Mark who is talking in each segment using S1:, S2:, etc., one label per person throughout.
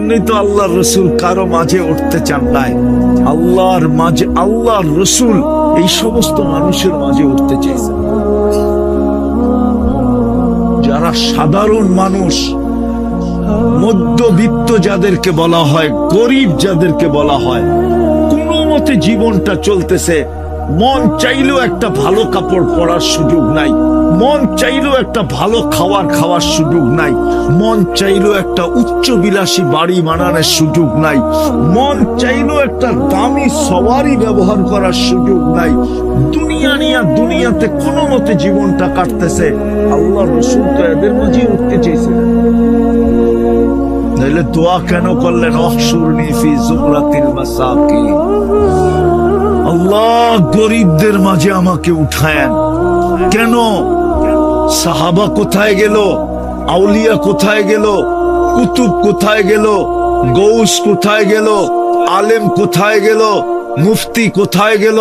S1: জন্যই তো আল্লাহর রসুল কারো মাঝে উঠতে চান নাই। আল্লাহর মাঝে, আল্লাহর রসুল এই সমস্ত মানুষের মাঝে উঠতে চেয়েছেন যারা সাধারণ মানুষ, মধ্যবিত্ত যাদেরকে বলা হয়, গরিব যাদেরকে বলা হয়, কোনো মতে জীবনটা চলতেছে, মন চাইলেও একটা ভালো কাপড় পরার সুযোগ নাই, মন চাইলেও একটা ভালো খাওয়ার সুযোগ নাই, মন চাইলেও একটা উচ্চ বিলাসী বাড়ি বানানোর সুযোগ নাই, মন চাইলেও একটা দামি সওয়ারি ব্যবহার করার সুযোগ নাই। দুনিয়া নিয়ে দুনিয়াতে কোনো মতে জীবনটা কাটতেছে। আল্লাহ রসুল তো এদের মাঝে উঠতে চেয়েছে, নাহলে দোয়া কেন করলেন? অহশুরনি ফি জুমরাতিল মাসাকিন, আল্লাহ গরিবদের মাঝে আমাকে উঠায়েন। কেন? সাহাবা কোথায় গেল? আউলিয়া কোথায় গেল? কুতুব কোথায় গেল? গৌস কোথায় গেল? আলেম কোথায় গেল? মুফতি কোথায় গেল?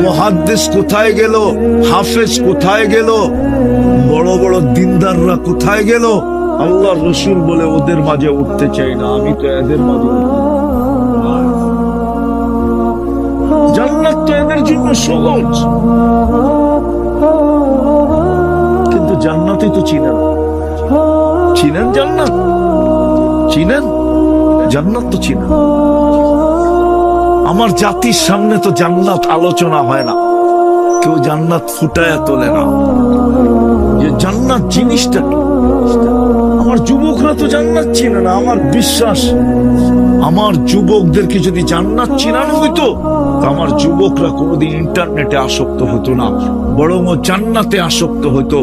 S1: মুহাদ্দিস কোথায় গেল? হাফেজ কোথায় গেল? বড় বড় দিনদাররা কোথায় গেল? আল্লাহ রসুল বলে ওদের মাঝে উঠতে চাই না, আমি তো এদের মাঝে। জান্নাত তো এদের জন্য সহজ, কিন্তু জান্নাতই তো চিনেন। চিনেন জান্নাত? চিনেন জান্নাত? তো চিনেন। আমার জাতির সামনে তো জান্নাত আলোচনা হয় না, কেউ জান্নাত ফুটায়া তোলে না যে জান্নাত জিনিসটা কি। আমার যুবকরা তো জান্নাত চিনে না। আমার বিশ্বাস, আমার যুবকদেরকে যদি জান্নাত চিনানো হইতো, আমার যুবকরা কোনোদিন ইন্টারনেটে আসক্ত হতো না, বরং জান্নাতে আসক্ত হতো।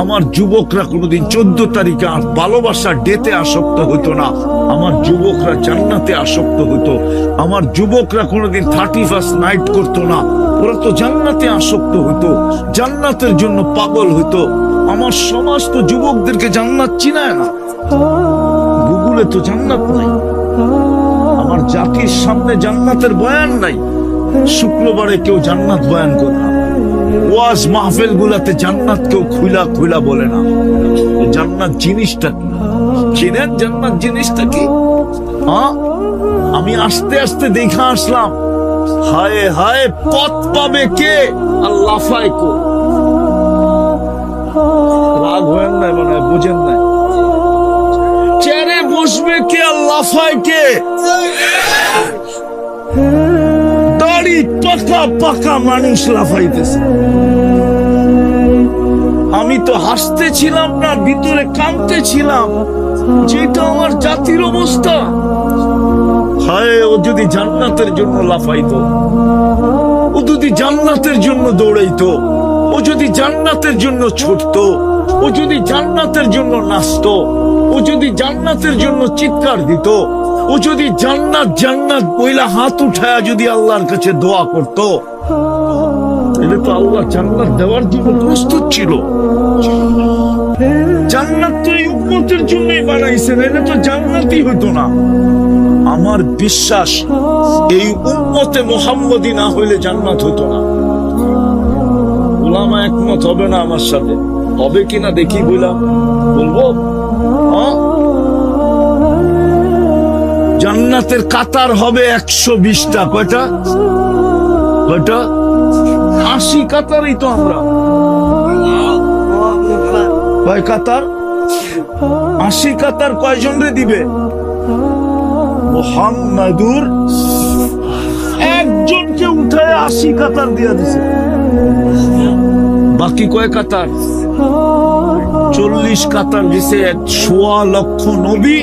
S1: আমার যুবকরা কোনোদিন 14 তারিখে ভালোবাসার ডেতে আসক্ত হতো না, আমার যুবকরা জান্নাতে আসক্ত হতো। আমার যুবকরা কোনোদিন 31st নাইট করতো না, ওরা তো জান্নাতে আসক্ত হতো, জান্নাতের জন্য পাগল হতো। আমার সমাজ তো যুবকদেরকে জান্নাত চিনায় না, গুগলে তো জান্নাত নাই। আমার জাতির সামনে জান্নাতের বয়ান নাই। শুক্রবারে কেউ জান্নাত বয়ান করে না, ওয়াজ মাহফিল গুলাতে জান্নাত কেউ খুলা খুলা বলে না। জান্নাত জিনিসটা কি চিনেন? জান্নাত জিনিসটা কি? হ্যাঁ, আমি আস্তে আস্তে দেখা আসলাম। হায় হায়, পথ পাবে কে আর লাফায় কো? রাগ হয়েন নাই, মানে বুঝেন নাই। চেয়ারে বসবে কে আর লাফায় কে? দাড়ি পাকা পাকা মানুষ লাফাইতেছে। আমি তো হাসতে ছিলাম না, ভিতরে কাঁদতে ছিলাম, যেটা আমার জাতির অবস্থা। হায়, ও যদি জান্নাতের জন্য লাফাইতো, ও যদি জান্নাতের জন্য দৌড়াইতো, ও যদি জান্নাতের জন্য ছুটতো, ও যদি জান্নাতের জন্য নাচতো, ও যদি জান্নাতের জন্য চিৎকার দিত, ও যদি জান্নাত জান্নাত বইলা হাত উঠায়া যদি আল্লাহর কাছে দোয়া করত, তাহলে তো আল্লাহ জান্নাত দেওয়ার জন্য প্রস্তুত ছিল। জান্নাত তো এই উম্মতের জন্যই বানাইছেন, এটা তো জান্নাতই হতো না। আমার বিশ্বাস, এই উম্মতে মুহাম্মদী না হইলে জান্নাত হতো না। উলামা একমত হবে না আমার সাথে? হবে কিনা দেখি, বলবো। জান্নাতের কাতার হবে 120টা। কয়টা? 80 কাতারই তো আমরা। কয় কাতার? 80 কাতার। কয়জন রে দিবে? মুহাম্মাদুর একজনকে উঠায় 80 কাতার দিয়ে দিছে। বাকি কয় কাতার? 40 কাতার দিছে। 1.25 লক্ষ নবী,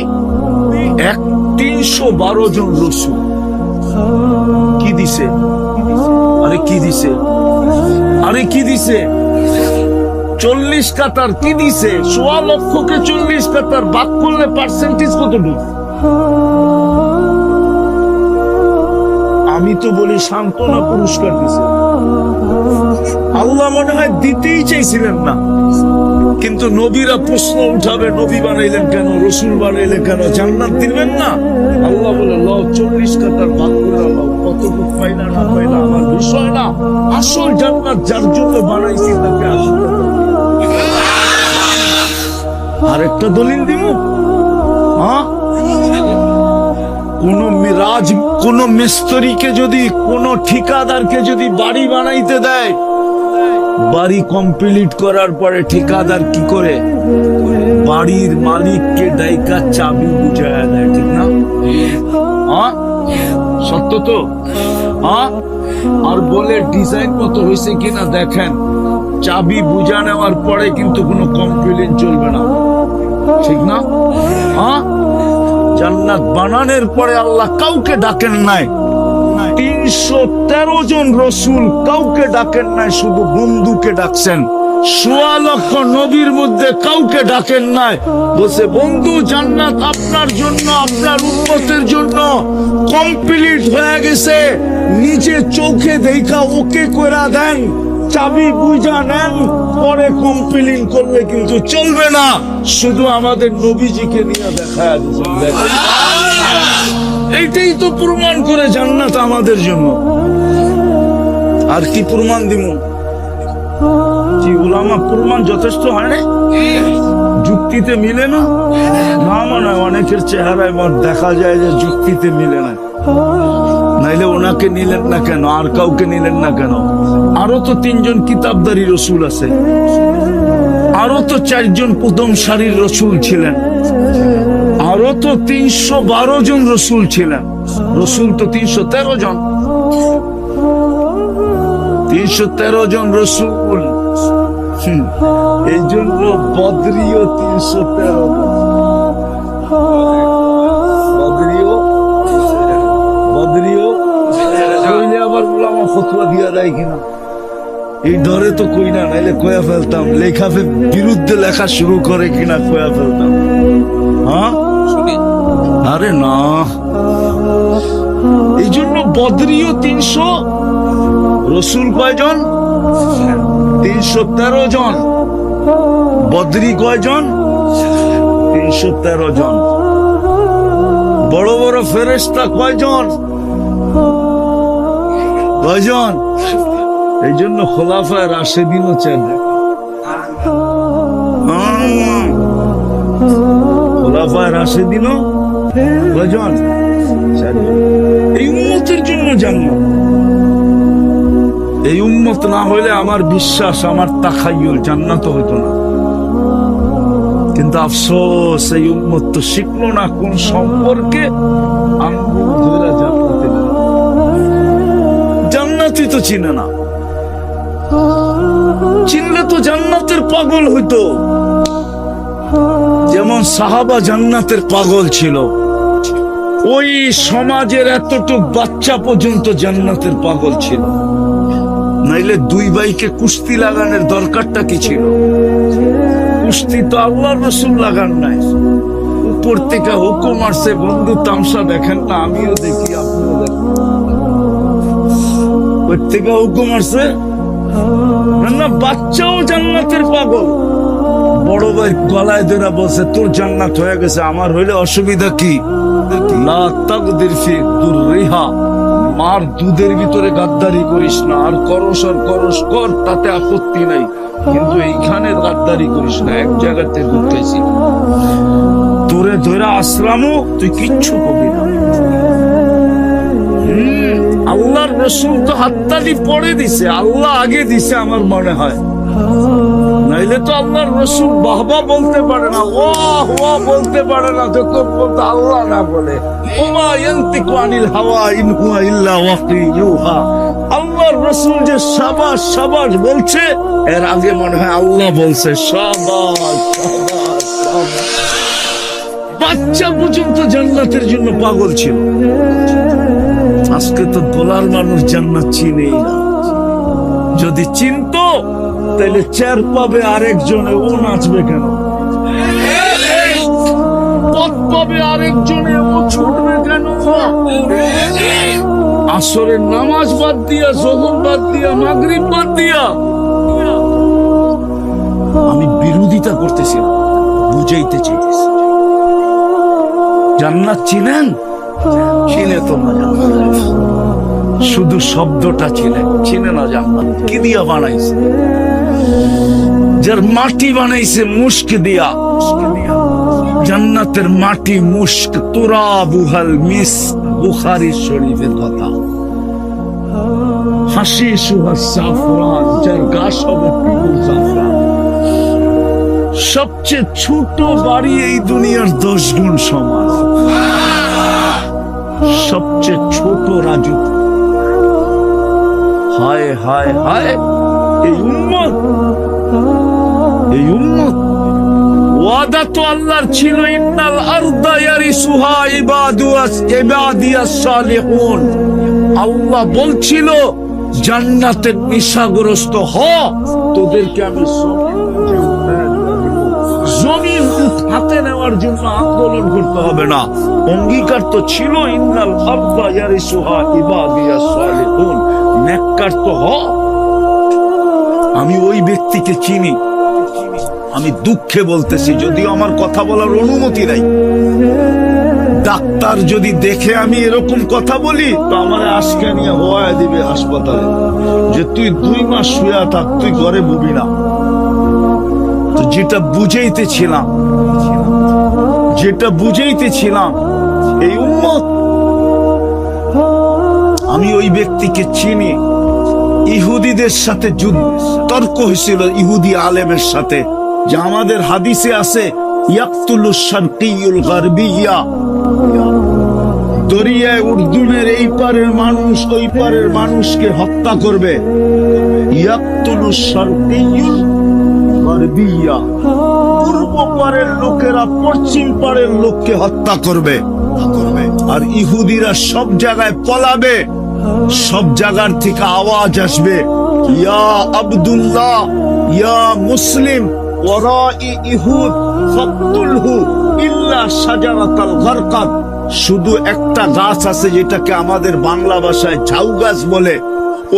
S1: 312 জন রসুল। কি দিছে? আরে কি দিছে? আরে কি দিছে? 40 কাতার কি দিছে? 1.25 লক্ষকে 40 কাতার ভাগ করলে পার্সেন্টেজ কতটুকু? আমি তো বলি সান্ত্বনা পুরস্কার দিছে। আল্লাহ মনে হয় দিতেই চাইছিলেন না, কিন্তু নবীরা প্রশ্ন উঠাবে, নবী বানাইলেন কেন, রসুল বানাইলেন কেন, জান্নাত দিবেন না? আল্লাহ বলে, লও 40 কাতার ভাগ করে লও, কতটুকু পাইলা না পাইলা আমার বিষয় না, আসল জান্নাত যার জন্য বানাইছি তাকে আসল। আরেকটা দলিল দিব। কোন মিস্ত্রিকে যদি, কোন ঠিকাদারকে যদি বাড়ি বানাইতে দেয়, বাড়ি কমপ্লিট করার পরে ঠিকাদার কি করে? বাড়ির মালিককে ডাইকা চাবি বুঝায়া দেয়, ঠিক না? সত্য তো? আর বলে ডিজাইন মতো হয়েছে কিনা দেখেন। চাবি বুঝা নেওয়ার পরে কিন্তু কোনো কমপ্লেন চলবে না, ঠিক না? জান্নাত বানানোর পরে আল্লাহ কাউকে ডাকেন নাই। 313 জন রসুল কাউকে ডাকেন নাই, শুধু বন্ধুকে ডাকছেন। 1.25 লক্ষ নবীর মধ্যে কাউকে ডাকেন নাই, বলছে বন্ধু জান্নাত আপনার জন্য, আপনার উম্মতের জন্য কমপ্লিট হয়ে গেছে। নিজে চোখে দেখা ওকে কইরা দেন, চাবি বুঝা নেন, পরে কমপ্লেন করলে কিন্তু চলবে না। শুধু আমাদের নবীজিকে নিয়ে দেখা দিয়েছেন। এইটাই তো প্রমাণ করে জান্নাত আমাদের জন্য। আর কি প্রমাণ দিব? জি উলামা, প্রমাণ যথেষ্ট হয় না, যুক্তিতে মিলে না। না মনে হয় অনেকের চেহারায় দেখা যায় যে যুক্তিতে মিলে না। নাইলে ওনাকে নিলেন না কেন? আর কাউকে নিলেন না কেন? আরো তো 3 জন কিতাবদারি রসুল আছে, আরো তো 4 জন প্রথম সারির রসুল ছিলেন, আরো তো 312 জন রসুল ছিলেন। রসুল তো 313 জন, 313 জন রসুল। এই জন্য বদরিও 313 বদরিও কইলে আবার উলামা ফতোয়া দিয়া দেয় কিনা এই ডরে তো কই না, নাইলে কয়া ফেলতাম। লেখাফে বিরুদ্ধে লেখা শুরু করে কিনা কয়া ফেলতাম। আরে না, এই জন্য বদরিও 300, রসুল কয়জন? 313 জন। বদরি কয়জন? 313 জন। বড় বড় ফেরেশতা কয়জন? কয়জন? এই জন্য খোলাফায়ে রাশেদিনও চান। খোলাফায়ে রাশেদিনও কয়জন? এই উম্মতের জন্য জান্নাত। এই উম্মত না হইলে আমার বিশ্বাস, আমার তাখায়ুল জান্নাত হইতো না। কিন্তু আফসোস, এই উম্মত তো শিখলো না কোন সম্পর্কে আঙ্গুল ধরে জান্নাতে, জান্নাতই তো চিনে না। চিনলে তো জান্নাতের পাগল হইতো। যেমন সাহাবা জান্নাতের পাগল ছিল, ওই সমাজের এতটুক বাচ্চা পর্যন্ত জান্নাতের পাগল ছিল। নাইলে 2 ভাইকে কুস্তি লাগানোর দরকারটা কি ছিল? কুস্তি তো আল্লাহর রাসূল লাগান নাই, উপর থেকে হুকুম আসছে, বন্ধু তামসা দেখেন না, আমিও দেখি আপনিও দেখেন। ওর থেকে হুকুম আসছে না, বাচ্চাও জান্নাতের পাগল। বড় ভাই গলায় ধরে বলছে তোর জান্নাত হয়ে গেছে, আমার হইলে অসুবিধা কি? লা তাকদির ফি দুররিহা, মার দুধের ভিতরে গাদ্দারি করিস না। আর করস কর, তাতে আপত্তি নাই, কিন্তু এইখানে গাদ্দারি করিস না। এক জায়গাতে ঢুকেছি, তোরে ধরে আসলামও তুই কিচ্ছু কবি না। আল্লাহর রাসূল তো হাততালি পড়ে দিছে, আল্লাহ আগে দিছে আমার মনে হয়। নাইলে তো আল্লাহর রাসূল বাহবা বলতে পারে না, ওয়াহ ওয়াহ বলতে পারে না, যখন বলতে আল্লাহ না বলে। ওমা ইয়ানতিকু আনিল হাওয়া ইন হুয়া ইল্লা ওয়াহয়ুন ইউহা। আল্লাহর রাসূল যে শাবাশ শাবাশ বলছে, এর আগে মনে হয় আল্লাহ বলছে শাবাশ শাবাশ শাবাশ। বাচ্চা পর্যন্ত জান্নাতের জন্য পাগল ছিল। আজকে তো দোলার মানুষ জান্নাত চিনেই না। যদি চিনতো তাহলে চেয়ার পাবে আরেকজনে, ও নাচবে কেন? পথ পাবে আরেকজনে, ও ছুটবে কেন? আসরের নামাজ বাদ দিয়া, যোহর বাদ দিয়া, মাগরিব বাদ দিয়া আমি বিরোধিতা করতেছি, বুঝাইতে চাইতেছি। জান্নাত চিনেন? চিনে তো না, শুধু শব্দটা চিনে না। জান্নাত কি দিয়া বানাইছে? যার মাটি বানাইছে মুস্ক দিয়া, জান্নাতের মাটি মুস্ক তুরাবুহাল মিস, বুখারী শরীফের কথা। হাশিশুহা জাফরান, যার গা হবে পিওর জাফরান। সবচেয়ে ছোট বাড়ি এই দুনিয়ার 10 গুণ সমান। সবচেয়ে ছোট রাজত্ব। হায় হায় হায়, এই উম্মত ওয়াদা তো আল্লাহর ছিল, ইন্নাল আরদা ইয়ারিসুহা ইবাদিয়াস সালিহুন। আল্লাহ বলছিল জান্নাতের নেশাগ্রস্ত হ, তোদেরকে আমি জমিন হাতে নেওয়ার জন্য আন্দোলন করতে হবে না। অঙ্গীকার তো ছিল, ইন্নাল আরদা ইয়ারিসুহা ইবাদিয়াস সালিহুন, নেককার তো হ। আমি ওই ব্যক্তিকে চিনি, আমি দুঃখে বলতেছি, যদিও আমার কথা বলার অনুমতি নাই। ডাক্তার যদি দেখে আমি এরকম কথা বলি তো আমার আজকে নিয়ে হওয়া দিবে হাসপাতালে, যে তুই 2 মাস শুয়ে থাক, তুই ঘরে বুবি না। তো যেটা বুঝাইতেছিলাম এই উম্মত, আমি ওই ব্যক্তিকে চিনি। ইহুদিদের সাথে তর্ক হয়েছিল ইহুদি আলেমের সাথে, যে আমাদের হাদিসে আছে ইয়াকতুলুশ শারকিয়ুল গারবিয়্যা, দরিয়ায় উর্দুনের এই পারের মানুষ ওই পারের মানুষকে হত্যা করবে। ইয়াকতুলুশ শারকিয়ুল গারবিয়্যা, পূর্ব পারের লোকেরা পশ্চিম পারের লোককে হত্যা করবে। আর ইহুদিরা সব জায়গায় পলাবে, সব জায়গার থেকে আওয়াজ আসবে, ইয়া আব্দুল্লাহ ইয়া মুসলিম ওয়ারাই ইহুদ ফাকতুলহু ইল্লা শাজারাতাল গারকাদ। শুধু একটা গাছ আছে যেটাকে আমাদের বাংলা ভাষায় ঝাউ গাছ বলে,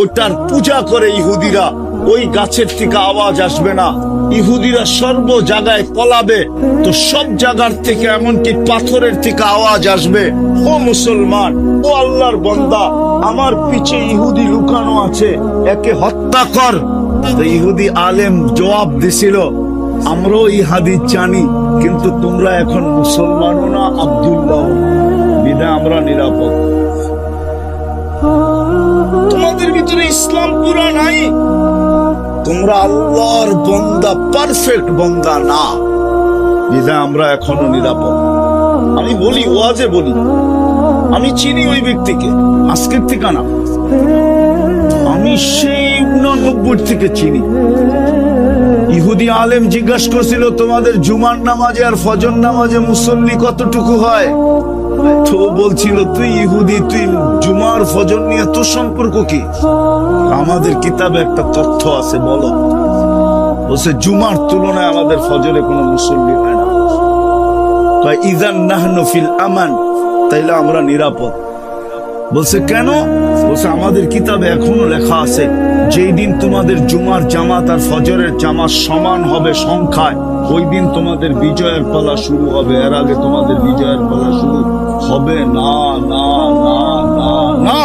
S1: ওটার পূজা করে ইহুদিরা। ওই গাছের থেকে আওয়াজ আসবে না, ইহুদিরা সর্ব জায়গায় পলাবে। তো সব জায়গার থেকে, এমনকি পাথরের থেকে আওয়াজ আসবে, ও মুসলমান, ও আল্লাহর বান্দা, আমার পিছে ইহুদি লুকানো আছে, একে হত্যা কর। তো ইহুদি আলেম জবাব দিছিল, আমরাও এই হাদিস জানি, কিন্তু তোমরা এখন মুসলমানও না, আব্দুল্লাহ, বিধায় আমরা নিরাপদ। তোমাদের ভিতরে ইসলাম পুরা নাই, তোমরা আল্লাহর বান্দা, পারফেক্ট বান্দা না, বিধায় আমরা এখনো নিরাপদ। আমি বলি, ওয়াজে বলি, আমি চিনি ওই ব্যক্তিকে, আজকের থেকে না, আমি সেই 89 থেকে চিনি। ইহুদি আলেম জিজ্ঞাসা করছিল, তোমাদের জুমার নামাজে আর ফজর নামাজে মুসল্লি কতটুকু হয়? তো বলছিল, তুই ইহুদি, তুই জুমার ফজর নিয়ে তোর সম্পর্ক কি? আমাদের কিতাবে একটা তথ্য আছে, বলো। বলছে জুমার তুলনায় আমাদের ফজরে কোনো মুসল্লি হয় না। ইযান নাহনু ফিল আমান, তাইলে আমরা নিরাপদ। বলছে কেন? বলছে আমাদের কিতাবে এখনো লেখা আছে, যেই দিন তোমাদের জুমার জামাত আর ফজরের জামাত সমান হবে সংখ্যায়, ওই দিন তোমাদের বিজয়ের পালা শুরু হবে, এর আগে তোমাদের বিজয়ের পালা শুরু হবে না। না না না না,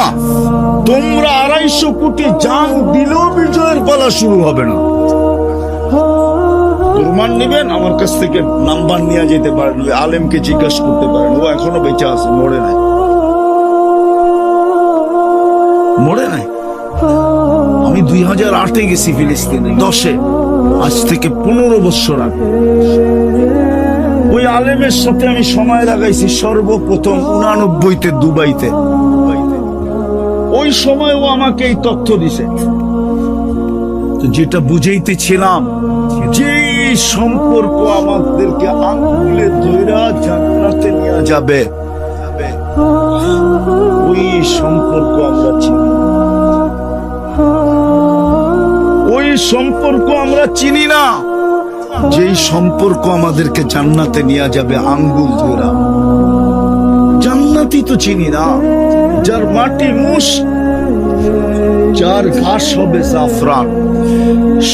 S1: তোমরা 250 কোটি জান দিলেও বিজয়ের পালা শুরু হবে না। প্রমাণ নেবেন আমার কাছ থেকে, নাম্বার নিয়ে যেতে পারেন, ওই আলেমকে জিজ্ঞাসা করতে পারেন, ও এখনো বেঁচে আছে, মরে নাই। আমি 2008-এ গেছি ফিলিস্তিনে, 10-এ, আজ থেকে 15 বছর আগে। ওই আলেমের সাথে আমি সময় লাগাইছি সর্বপ্রথম 89-তে দুবাইতে। ওই সময় ও আমাকে এই তথ্য দিছে। তো যেটা বুঝাইতেছিলাম, যে সম্পর্ক আমাদেরকে আঙ্গুলে ধইরা জান্নাতে নিয়ে যাবে, ওই সম্পর্ক আমরা চিনি। ওই সম্পর্ক আমরা চিনি না, যেই সম্পর্ক আমাদেরকে জান্নাতে নিয়ে যাবে আঙ্গুল ধইরা। জান্নাতি তো চিনি না, যার মাটি মুস, যার ঘাস হবে জাফরান,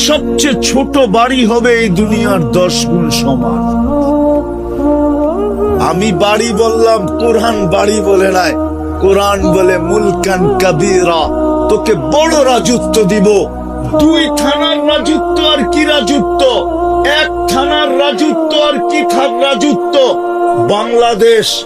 S1: সবচেয়ে ছোট বাড়ি হবে এই দুনিয়ার 10 গুণ সমান। আমি বাড়ি বললাম, কোরআন বাড়ি বলে নাই। কোরআন বলে মুলকান কাবীরা, তোকে বড় রাজত্ব দিব। 2 থানার রাজত্ব আর কি রাজত্ব? এক থানার রাজত্ব আর কি রাজত্ব, বাংলাদেশ